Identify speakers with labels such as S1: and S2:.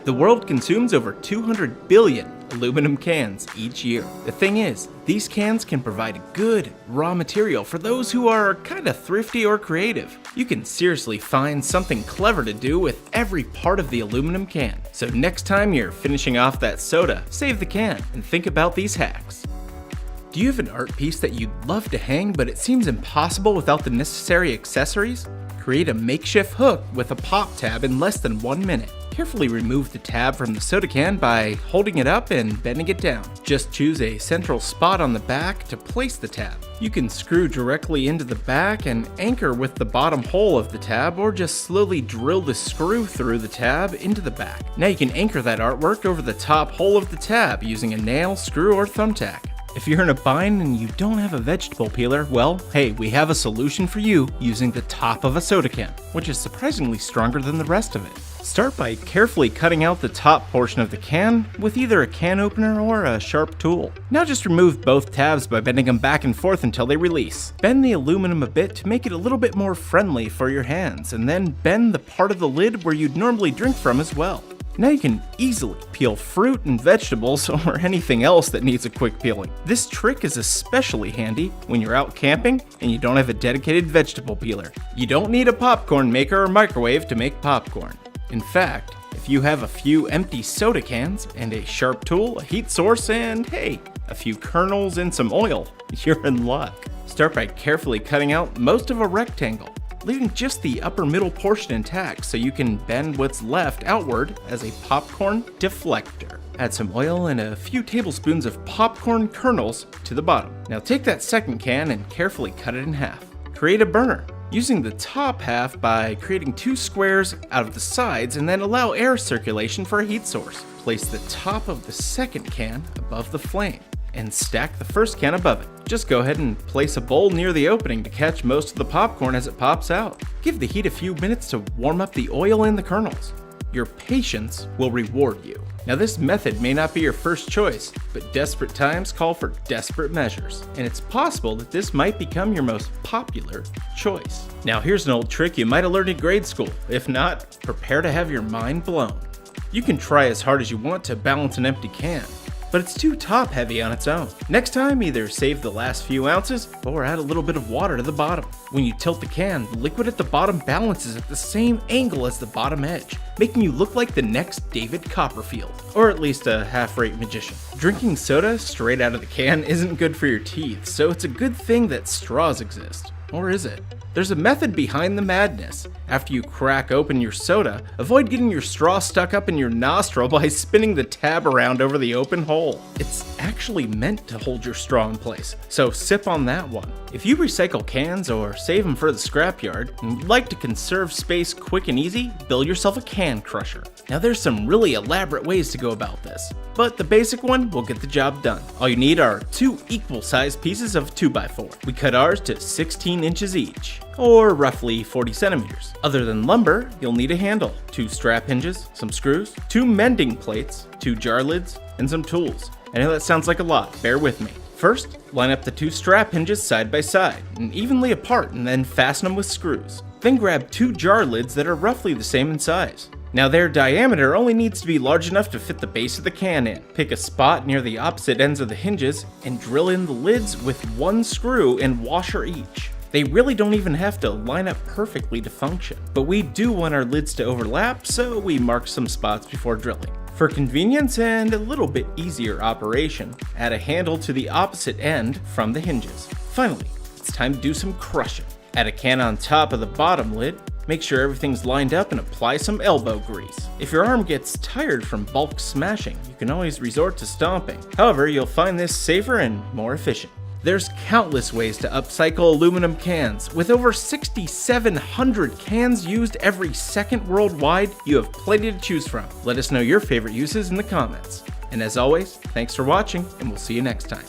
S1: The world consumes over 200 billion aluminum cans each year. The thing is, these cans can provide good raw material for those who are kinda thrifty or creative. You can seriously find something clever to do with every part of the aluminum can. So next time you're finishing off that soda, save the can and think about these hacks. Do you have an art piece that you'd love to hang but it seems impossible without the necessary accessories? Create a makeshift hook with a pop tab in less than 1 minute. Carefully remove the tab from the soda can by holding it up and bending it down. Just choose a central spot on the back to place the tab. You can screw directly into the back and anchor with the bottom hole of the tab, or just slowly drill the screw through the tab into the back. Now you can anchor that artwork over the top hole of the tab using a nail, screw, or thumbtack. If you're in a bind and you don't have a vegetable peeler, well, hey, we have a solution for you using the top of a soda can, which is surprisingly stronger than the rest of it. Start by carefully cutting out the top portion of the can with either a can opener or a sharp tool. Now just remove both tabs by bending them back and forth until they release. Bend the aluminum a bit to make it a little bit more friendly for your hands, and then bend the part of the lid where you'd normally drink from as well. Now you can easily peel fruit and vegetables or anything else that needs a quick peeling. This trick is especially handy when you're out camping and you don't have a dedicated vegetable peeler. You don't need a popcorn maker or microwave to make popcorn. In fact, if you have a few empty soda cans and a sharp tool, a heat source, and hey, a few kernels and some oil, you're in luck. Start by carefully cutting out most of a rectangle, leaving just the upper middle portion intact so you can bend what's left outward as a popcorn deflector. Add some oil and a few tablespoons of popcorn kernels to the bottom. Now take that second can and carefully cut it in half. Create a burner, using the top half by creating 2 squares out of the sides, and then allow air circulation for a heat source. Place the top of the second can above the flame and stack the first can above it. Just go ahead and place a bowl near the opening to catch most of the popcorn as it pops out. Give the heat a few minutes to warm up the oil and the kernels. Your patience will reward you. Now this method may not be your first choice, but desperate times call for desperate measures, and it's possible that this might become your most popular choice. Now here's an old trick you might have learned in grade school. If not, prepare to have your mind blown. You can try as hard as you want to balance an empty can, but it's too top heavy on its own. Next time, either save the last few ounces or add a little bit of water to the bottom. When you tilt the can, the liquid at the bottom balances at the same angle as the bottom edge, making you look like the next David Copperfield, or at least a half-rate magician. Drinking soda straight out of the can isn't good for your teeth, so it's a good thing that straws exist. Or is it? There's a method behind the madness. After you crack open your soda, avoid getting your straw stuck up in your nostril by spinning the tab around over the open hole. It's actually meant to hold your straw in place, so sip on that one. If you recycle cans or save them for the scrapyard and would like to conserve space quick and easy, build yourself a can crusher. Now there's some really elaborate ways to go about this, but the basic one will get the job done. All you need are 2 equal sized pieces of 2x4. We cut ours to 16 inches each, or roughly 40 centimeters. Other than lumber, you'll need a handle, 2 strap hinges, some screws, 2 mending plates, 2 jar lids, and some tools. I know that sounds like a lot, bear with me. First, line up the 2 strap hinges side by side and evenly apart, and then fasten them with screws. Then grab 2 jar lids that are roughly the same in size. Now their diameter only needs to be large enough to fit the base of the can in. Pick a spot near the opposite ends of the hinges and drill in the lids with 1 screw and washer each. They really don't even have to line up perfectly to function, but we do want our lids to overlap, so we mark some spots before drilling. For convenience and a little bit easier operation, add a handle to the opposite end from the hinges. Finally, it's time to do some crushing. Add a can on top of the bottom lid, make sure everything's lined up, and apply some elbow grease. If your arm gets tired from bulk smashing, you can always resort to stomping. However, you'll find this safer and more efficient. There's countless ways to upcycle aluminum cans. With over 6,700 cans used every second worldwide, you have plenty to choose from. Let us know your favorite uses in the comments. And as always, thanks for watching, and we'll see you next time.